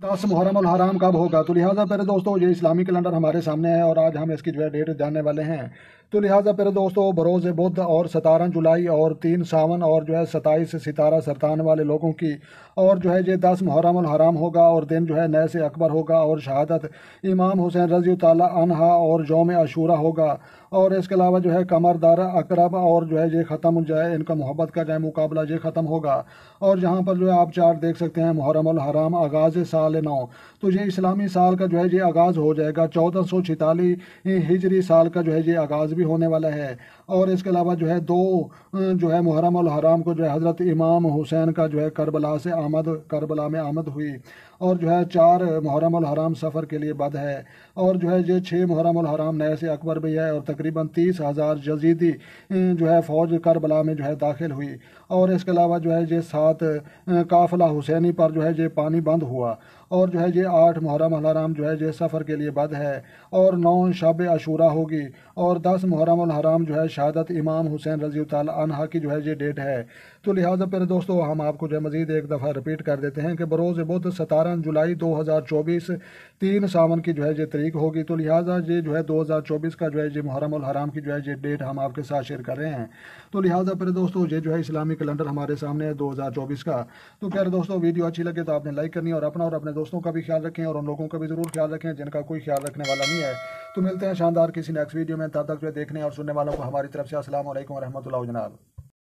10 मुहर्रम अल हराम कब होगा। तो लिहाजा प्यारे दोस्तों ये इस्लामी कैलेंडर हमारे सामने है और आज हम इसकी जो है डेट जानने वाले हैं। तो लिहाजा प्यारे दोस्तों बरोज़ बुध और 17 जुलाई और 3 सावन और जो है 27 सितारा सरतान वाले लोगों की और जो है ये 10 मुहर्रम अल हराम होगा और दिन जो है नए से अकबर होगा और शहादत इमाम हुसैन रज़ी ताला अन्हा और यौम अशूरा होगा। और इसके अलावा जो है कमर दर अकरब और जो है ये ख़त्म जो है इनका मोहब्बत का जो है मुकाबला ये ख़त्म होगा। और यहाँ पर जो है आप चार्ट देख सकते हैं मुहर्रम अल हराम आगाज़ साल 9। तो ये इस्लामी साल का जो है ये आगाज़ हो जाएगा 1446 हिजरी साल का जो है ये आगाज़ भी होने वाला है। और इसके अलावा जो है 2 जो है मुहर्रम अल हराम को जो है हज़रत इमाम हुसैन का जो है करबला में आमद हुई। और जो है 4 मुहर्रम अल हराम सफ़र के लिए बद है। और जो है ये 6 मुहर्रम अल हराम नए से अकबर भी है और तकरीबन 30,000 यजीदी जो है फ़ौज करबला में जो है दाखिल हुई। और इसके अलावा जो है ये 7 काफ़िला हुसैनी पर जो है ये पानी बंद हुआ। और जो है ये 8 मुहर्रम अल हराम जो है ये सफ़र के लिए बद है। और 9 शब अशूरा होगी। और 10 मुहर्रम अल हराम जो है शहादत इमाम हुसैन रज़ी ताला अन्हा की जो है ये डेट है। तो लिहाजा पर दोस्तों हम आपको जो है मज़ीद एक दफ़ा रिपीट कर देते हैं कि बरोज़ बुध 17 जुलाई 2024 3 सावन की जो है ये तारीख होगी। तो लिहाजा ये जो है 2024 का जो है ये मुहर्रम अल हराम की जो है ये डेट हम आपके साथ शेयर कर रहे हैं। तो लिहाजा पर दोस्तों ये जो है इस्लामी कैलेंडर हमारे सामने है 2024 का। तो प्यारे दोस्तों वीडियो अच्छी लगे तो आपने लाइक करनी है और अपना और अपने दोस्तों का भी ख्याल रखें और उन लोगों का भी ज़रूर ख्याल रखें जिनका कोई ख्याल रखने वाला नहीं है। तो मिलते हैं शानदार किसी नेक्स्ट वीडियो में, तब तक जो है देखने और सुनने वालों को हमारी तरफ से अस्सलाम वालेकुम व रहमतुल्लाह जनाब।